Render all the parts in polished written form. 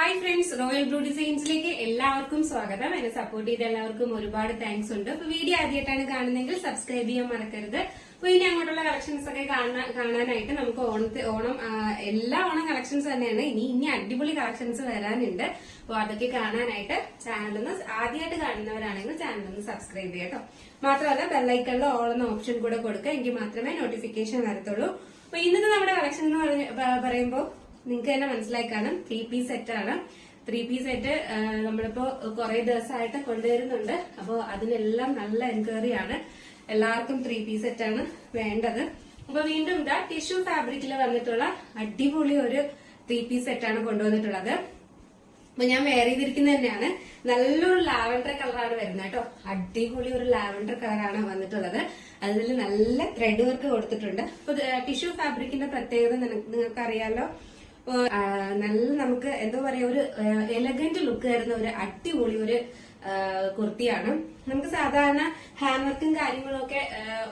Hi friends, royal blue ഡിസൈൻസിലേക്ക് എല്ലാവർക്കും സ്വാഗതം. എന്നെ സപ്പോർട്ട് ചെയ്ത എല്ലാവർക്കും ഒരുപാട് താങ്ക്സ് ഉണ്ട്. അപ്പൊ വീഡിയോ ആദ്യമായിട്ടാണ് കാണുന്നതെങ്കിൽ സബ്സ്ക്രൈബ് ചെയ്യാൻ മറക്കരുത്. അപ്പൊ ഇനി അങ്ങോട്ടുള്ള കളക്ഷൻസ് ഒക്കെ കാണാനായിട്ട് നമുക്ക് എല്ലാ ഓണം കളക്ഷൻസ് തന്നെയാണ്. ഇനി അടിപൊളി കളക്ഷൻസ് വരാനുണ്ട്. അപ്പൊ അതൊക്കെ കാണാനായിട്ട് ചാനലൊന്ന് ആദ്യമായിട്ട് കാണുന്നവരാണെങ്കിൽ ചാനലൊന്ന് സബ്സ്ക്രൈബ് ചെയ്യാം. മാത്രമല്ല ബെല്ലൈക്കണിൽ ഓൾ എന്ന ഓപ്ഷൻ കൂടെ കൊടുക്കുക, എങ്കിൽ മാത്രമേ നോട്ടിഫിക്കേഷൻ വരത്തുള്ളൂ. അപ്പൊ ഇന്നത്തെ നമ്മുടെ കളക്ഷൻ എന്ന് പറയുമ്പോൾ നിങ്ങൾക്ക് തന്നെ മനസ്സിലായി കാണും, 3-piece സെറ്റ് ആണ്. 3-piece സെറ്റ് നമ്മളിപ്പോ കുറെ ദിവസമായിട്ട് കൊണ്ടുവരുന്നുണ്ട്. അപ്പോ അതിനെല്ലാം നല്ല എൻക്വയറി ആണ്. എല്ലാവർക്കും 3-piece സെറ്റ് ആണ് വേണ്ടത്. അപ്പൊ വീണ്ടും ഇതാ ടിഷ്യൂ ഫാബ്രിക്കിൽ വന്നിട്ടുള്ള അടിപൊളി ഒരു 3-piece സെറ്റ് ആണ് കൊണ്ടുവന്നിട്ടുള്ളത്. അപ്പൊ ഞാൻ വെയർ ചെയ്തിരിക്കുന്നത് തന്നെയാണ്. നല്ലൊരു ലാവൻഡർ കളറാണ് വരുന്നത് കേട്ടോ. അടിപൊളി ഒരു ലാവൻഡർ കളറാണ് വന്നിട്ടുള്ളത്. അതിൽ നല്ല ത്രെഡ് വർക്ക് കൊടുത്തിട്ടുണ്ട്. അപ്പൊ ടിഷ്യൂ ഫാബ്രിക്കിന്റെ പ്രത്യേകത നിങ്ങൾക്ക് അറിയാലോ. നല്ല നമുക്ക് എന്താ പറയാ, ഒരു എലഗന്റ് ലുക്ക് തരുന്ന ഒരു അടിപൊളി ഒരു കുർത്തിയാണ്. നമുക്ക് സാധാരണ ഹാൻഡ് വർക്കും കാര്യങ്ങളും ഒക്കെ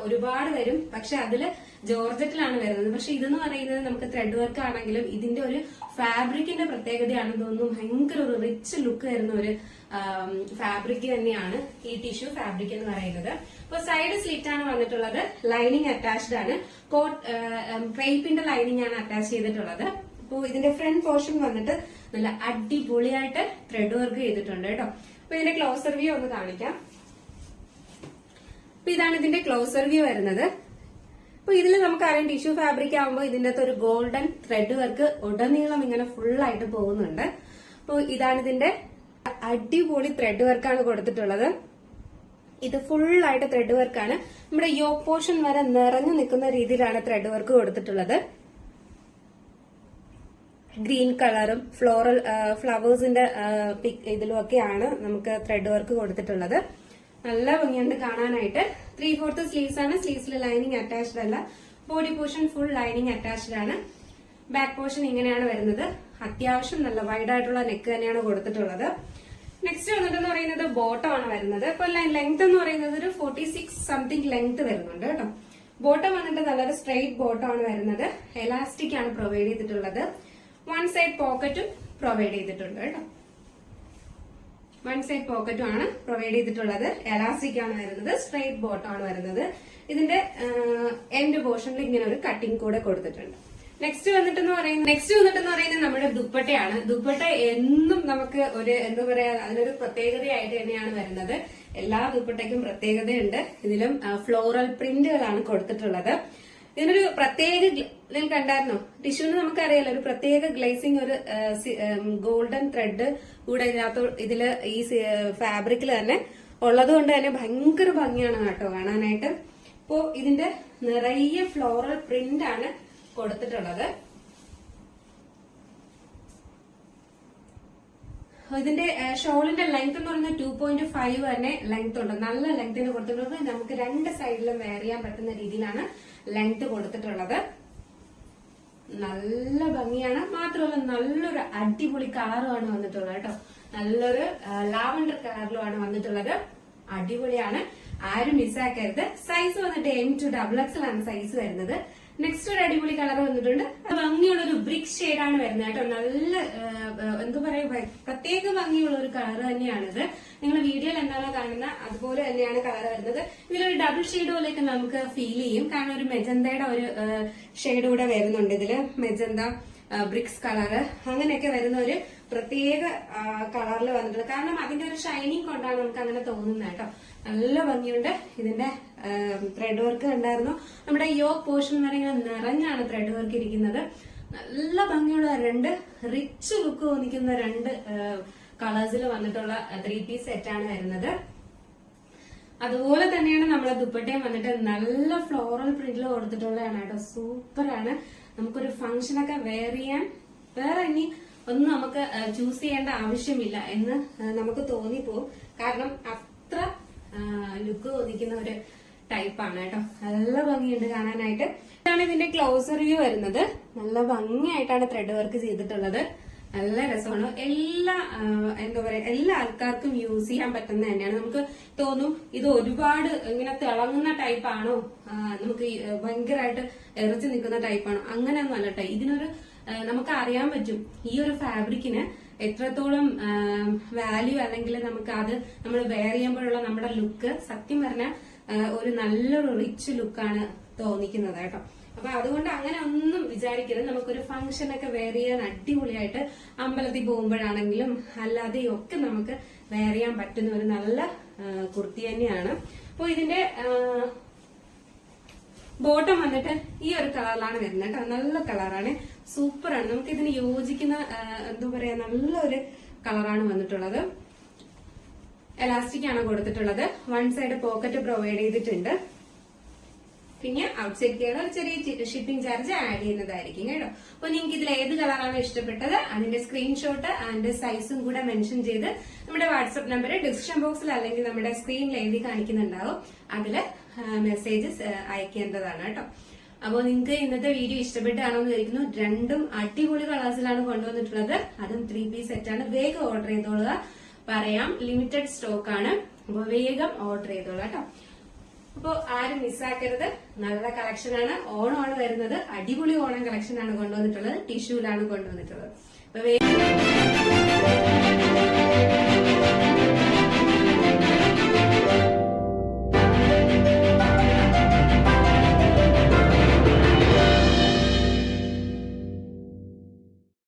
ഒരുപാട് വരും, പക്ഷെ അതില് ജോർജറ്റിലാണ് വരുന്നത്. പക്ഷെ ഇതെന്ന് പറയുന്നത് നമുക്ക് ത്രെഡ് വർക്ക് ആണെങ്കിലും ഇതിന്റെ ഒരു ഫാബ്രിക്കിന്റെ പ്രത്യേകതയാണെന്ന് തോന്നുന്നു. ഭയങ്കര ഒരു റിച്ച് ലുക്ക് തരുന്ന ഒരു ഫാബ്രിക് തന്നെയാണ് ഈ ടിഷ്യൂ ഫാബ്രിക് എന്ന് പറയുന്നത്. അപ്പൊ സൈഡ് സ്ലിറ്റ് ആണ് വന്നിട്ടുള്ളത്. ലൈനിങ് അറ്റാച്ച്ഡ് ആണ്. കോട്ട് ക്രേപ്പിന്റെ ലൈനിങ് ആണ് അറ്റാച്ച് ചെയ്തിട്ടുള്ളത്. അപ്പൊ ഇതിന്റെ ഫ്രണ്ട് പോർഷൻ വന്നിട്ട് നല്ല അടിപൊളിയായിട്ട് ത്രെഡ് വർക്ക് ചെയ്തിട്ടുണ്ട് കേട്ടോ. അപ്പൊ ഇതിന്റെ ക്ലോസർ വ്യൂ ഒന്ന് കാണിക്കാം. അപ്പൊ ഇതാണ് ഇതിന്റെ ക്ലോസർ വ്യൂ വരുന്നത്. അപ്പൊ ഇതിൽ നമുക്കറിയാം ടിഷ്യൂ ഫാബ്രിക് ആകുമ്പോൾ ഇതിന്റെ അകത്ത് ഒരു ഗോൾഡൻ ത്രെഡ് വർക്ക് ഉടനീളം ഇങ്ങനെ ഫുൾ ആയിട്ട് പോകുന്നുണ്ട്. അപ്പൊ ഇതാണ് ഇതിന്റെ അടിപൊളി ത്രെഡ് വർക്കാണ് കൊടുത്തിട്ടുള്ളത്. ഇത് ഫുൾ ആയിട്ട് ത്രെഡ് വർക്കാണ്. നമ്മുടെ യോക്ക് പോർഷൻ വരെ നിറഞ്ഞു നിൽക്കുന്ന രീതിയിലാണ് ത്രെഡ് വർക്ക് കൊടുത്തിട്ടുള്ളത്. ഗ്രീൻ കളറും ഫ്ലോറൽ ഫ്ലവേഴ്സിന്റെ ഇതിലും ഒക്കെയാണ് നമുക്ക് ത്രെഡ് വർക്ക് കൊടുത്തിട്ടുള്ളത്. നല്ല ഭംഗിയുണ്ട് കാണാനായിട്ട്. 3/4 സ്ലീവ്സ് ആണ്. സ്ലീവ്സിൽ ലൈനിങ് അറ്റാച്ച്ഡ് അല്ല. Body portion full lining attached ആണ്. ബാക്ക് പോർഷൻ ഇങ്ങനെയാണ് വരുന്നത്. അത്യാവശ്യം നല്ല വൈഡ് ആയിട്ടുള്ള നെക്ക് തന്നെയാണ് കൊടുത്തിട്ടുള്ളത്. നെക്സ്റ്റ് വന്നിട്ടെന്ന് പറയുന്നത് ബോട്ടം ആണ് വരുന്നത്. ഇപ്പൊ ലെങ്ത് എന്ന് പറയുന്നത് ഒരു 46 സംതിങ് ലെങ്ത് വരുന്നുണ്ട് കേട്ടോ. ബോട്ടം വന്നിട്ട് നല്ലൊരു സ്ട്രെയിറ്റ് ബോട്ടം ആണ് വരുന്നത്. എലാസ്റ്റിക് ആണ് പ്രൊവൈഡ് ചെയ്തിട്ടുള്ളത്. വൺ സൈഡ് പോക്കറ്റും പ്രൊവൈഡ് ചെയ്തിട്ടുണ്ട് കേട്ടോ. വൺ സൈഡ് പോക്കറ്റും ആണ് പ്രൊവൈഡ് ചെയ്തിട്ടുള്ളത്. എലാസ്റ്റിക് ആണ് വരുന്നത്. സ്ട്രെയിറ്റ് ബോട്ടം ആണ് വരുന്നത്. ഇതിന്റെ എൻഡ് പോർഷനിൽ ഇങ്ങനെ ഒരു കട്ടിംഗ് കൂടെ കൊടുത്തിട്ടുണ്ട്. നെക്സ്റ്റ് വന്നിട്ടെന്ന് പറയുന്നത് നമ്മുടെ ദുപ്പട്ടയാണ്. ദുപ്പട്ട എന്നും നമുക്ക് ഒരു എന്താ പറയാ, അതിനൊരു പ്രത്യേകതയായിട്ട് തന്നെയാണ് വരുന്നത്. എല്ലാ ദുപ്പട്ടയ്ക്കും പ്രത്യേകതയുണ്ട്. ഇതിലും ഫ്ലോറൽ പ്രിന്റുകളാണ് കൊടുത്തിട്ടുള്ളത്. ഇതിനൊരു പ്രത്യേക കണ്ടായിരുന്നോ, ടിഷ്യൂന്ന് നമുക്കറിയാലോ ഒരു പ്രത്യേക ഗ്ലേസിംഗ്, ഒരു ഗോൾഡൻ ത്രെഡ് കൂടെ ഇതില് ഈ ഫാബ്രിക്കിൽ തന്നെ ഉള്ളത് കൊണ്ട് തന്നെ ഭയങ്കര ഭംഗിയാണ് കേട്ടോ കാണാനായിട്ട്. ഇപ്പോ ഇതിന്റെ നിറയെ ഫ്ലോറൽ പ്രിന്റ് ആണ് കൊടുത്തിട്ടുള്ളത്. ഇതിന്റെ ഷോളിന്റെ ലെങ്ത് എന്ന് പറയുന്നത് 2.5 തന്നെ ലെങ്ത് ഉണ്ട്. നല്ല ലെങ്തിന് കൊടുത്തിട്ടുള്ളത്. നമുക്ക് രണ്ട് സൈഡിലും വെയർ ചെയ്യാൻ പറ്റുന്ന രീതിയിലാണ് ലെങ്ത് കൊടുത്തിട്ടുള്ളത്. നല്ല ഭംഗിയാണ്. മാത്രമല്ല നല്ലൊരു അടിപൊളി കളറുമാണ് വന്നിട്ടുള്ളത് കേട്ടോ. നല്ലൊരു ലാവൻഡർ കളറിലുമാണ് വന്നിട്ടുള്ളത്. അടിപൊളിയാണ്. ആരും മിസ്സാക്കരുത്. സൈസ് വന്നിട്ട് M to XXL ആണ് സൈസ് വരുന്നത്. നെക്സ്റ്റ് ഒരു അടിപൊളി കളർ വന്നിട്ടുണ്ട്. ഭംഗിയുള്ള ഒരു ബ്രിക്ക് ഷെയ്ഡാണ് വരുന്നത് കേട്ടോ. നല്ല എന്താ പറയാ, പ്രത്യേക ഭംഗിയുള്ള ഒരു കളർ തന്നെയാണിത്. നിങ്ങൾ വീഡിയോയിൽ എന്താണോ കാണുന്ന അതുപോലെ തന്നെയാണ് കളർ വരുന്നത്. ഇതിലൊരു ഡബിൾ ഷെയ്ഡ് പോലെയൊക്കെ നമുക്ക് ഫീൽ ചെയ്യും. കാരണം ഒരു മെജന്തയുടെ ഒരു ഷെയ്ഡ് കൂടെ വരുന്നുണ്ട് ഇതില്. മെജന്ത, ബ്രിക്സ് കളറ്, അങ്ങനെയൊക്കെ വരുന്ന ഒരു പ്രത്യേക കളറിൽ വന്നിട്ടുള്ളത്. കാരണം അതിന്റെ ഒരു ഷൈനിങ് കൊണ്ടാണ് നമുക്ക് അങ്ങനെ തോന്നുന്നത് കേട്ടോ. നല്ല ഭംഗിയുണ്ട്. ഇതിന്റെ ത്രെഡ് വർക്ക് കണ്ടായിരുന്നു. നമ്മുടെ യോക്ക് പോർഷൻ വരെ ഇങ്ങനെ നിറഞ്ഞാണ് ത്രെഡ് വർക്ക് ഇരിക്കുന്നത്. നല്ല ഭംഗിയുള്ള രണ്ട് റിച്ച് ലുക്ക് തോന്നിക്കുന്ന രണ്ട് കളേഴ്സിൽ വന്നിട്ടുള്ള 3-piece സെറ്റ് ആണ് വരുന്നത്. അതുപോലെ തന്നെയാണ് നമ്മളെ ദുപ്പട്ടയും വന്നിട്ട് നല്ല ഫ്ലോറൽ പ്രിന്റിൽ കൊടുത്തിട്ടുള്ളതാണ് കേട്ടോ. സൂപ്പറാണ്. നമുക്കൊരു ഫംഗ്ഷനൊക്കെ വെയർ ചെയ്യാൻ വേറെ ഇനി ഒന്നും നമുക്ക് ചൂസ് ചെയ്യേണ്ട ആവശ്യമില്ല എന്ന് നമുക്ക് തോന്നിപ്പോവും. കാരണം അത്ര ലുക്ക് തോന്നിക്കുന്ന ഒരു ടൈപ്പാണ് കേട്ടോ. നല്ല ഭംഗിയുണ്ട് കാണാനായിട്ട്. ഇതാണ് ഇതിന്റെ ക്ലോസർ വ്യൂ വരുന്നത്. നല്ല ഭംഗിയായിട്ടാണ് ത്രെഡ് വർക്ക് ചെയ്തിട്ടുള്ളത്. നല്ല രസമാണ്. എന്താ പറയാ, എല്ലാ ആൾക്കാർക്കും യൂസ് ചെയ്യാൻ പറ്റുന്ന തന്നെയാണ്. നമുക്ക് തോന്നും ഇത് ഒരുപാട് ഇങ്ങനെ തിളങ്ങുന്ന ടൈപ്പാണോ, നമുക്ക് ഭയങ്കരമായിട്ട് എറിച്ച് നിൽക്കുന്ന ടൈപ്പാണോ, അങ്ങനെയൊന്നും അല്ല കേട്ടോ. ഇതിനൊരു നമുക്ക് അറിയാൻ പറ്റും ഈ ഒരു ഫാബ്രിക്കിന് എത്രത്തോളം വാല്യൂ അല്ലെങ്കിൽ നമുക്ക് അത് നമ്മൾ വെയർ ചെയ്യുമ്പോഴുള്ള നമ്മുടെ ലുക്ക് സത്യം പറഞ്ഞാൽ ഒരു നല്ലൊരു റിച്ച് ലുക്കാണ് തോന്നിക്കുന്നത് കേട്ടോ. അപ്പൊ അതുകൊണ്ട് അങ്ങനെ ഒന്നും വിചാരിക്കരുത്. നമുക്കൊരു ഫംഗ്ഷൻ ഒക്കെ വെയർ ചെയ്യാൻ അടിപൊളിയായിട്ട് അമ്പലത്തിൽ പോകുമ്പോഴാണെങ്കിലും അല്ലാതെയും ഒക്കെ നമുക്ക് വെയർ ചെയ്യാൻ പറ്റുന്ന ഒരു നല്ല കുർത്തി തന്നെയാണ്. അപ്പൊ ഇതിന്റെ ബോട്ടം വന്നിട്ട് ഈ ഒരു കളറിലാണ് വരുന്നത് കേട്ടോ. നല്ല കളറാണ്, സൂപ്പറാണ്. നമുക്ക് ഇതിന് യോജിക്കുന്ന എന്താ പറയാ നല്ലൊരു കളറാണ് വന്നിട്ടുള്ളത്. എലാസ്റ്റിക് ആണ് കൊടുത്തിട്ടുള്ളത്. വൺ സൈഡ് പോക്കറ്റ് പ്രൊവൈഡ് ചെയ്തിട്ടുണ്ട്. പിന്നെ ഔട്ട് സൈഡ് കേരള ചെറിയ ഷിപ്പിംഗ് ചാർജ് ആഡ് ചെയ്യുന്നതായിരിക്കും കേട്ടോ. അപ്പൊ നിങ്ങൾക്ക് ഇതിൽ ഏത് കളറാണ് ഇഷ്ടപ്പെട്ടത് അതിന്റെ സ്ക്രീൻഷോട്ട് ആൻഡ് സൈസും കൂടെ മെൻഷൻ ചെയ്ത് നമ്മുടെ വാട്സ്ആപ്പ് നമ്പർ ഡിസ്ക്രിപ്ഷൻ ബോക്സിൽ അല്ലെങ്കിൽ നമ്മുടെ സ്ക്രീനിൽ എഴുതി കാണിക്കുന്നുണ്ടാവും. അതില് മെസ്സേജസ് അയക്കേണ്ടതാണ് കേട്ടോ. അപ്പോൾ നിങ്ങൾക്ക് ഇന്നത്തെ വീഡിയോ ഇഷ്ടപ്പെട്ടാണെന്ന് വിചാരിക്കുന്നു. രണ്ടും അടിപൊളി കളേഴ്സിലാണ് കൊണ്ടുവന്നിട്ടുള്ളത്. അതും 3 പീസ് സെറ്റാണ്. വേഗം ഓർഡർ ചെയ്തോളുക. പറയാം, ലിമിറ്റഡ് സ്റ്റോക്ക് ആണ്. അപ്പൊ വേഗം ഓർഡർ ചെയ്തോളാം കേട്ടോ. അപ്പൊ ആരും മിസ്സാക്കരുത്. നല്ല കളക്ഷൻ ആണ്. ഓണമാണ് വരുന്നത്. അടിപൊളി ഓണം കളക്ഷൻ ആണ് കൊണ്ടുവന്നിട്ടുള്ളത്. ടിഷ്യൂലാണ് കൊണ്ടുവന്നിട്ടുള്ളത്. അപ്പൊ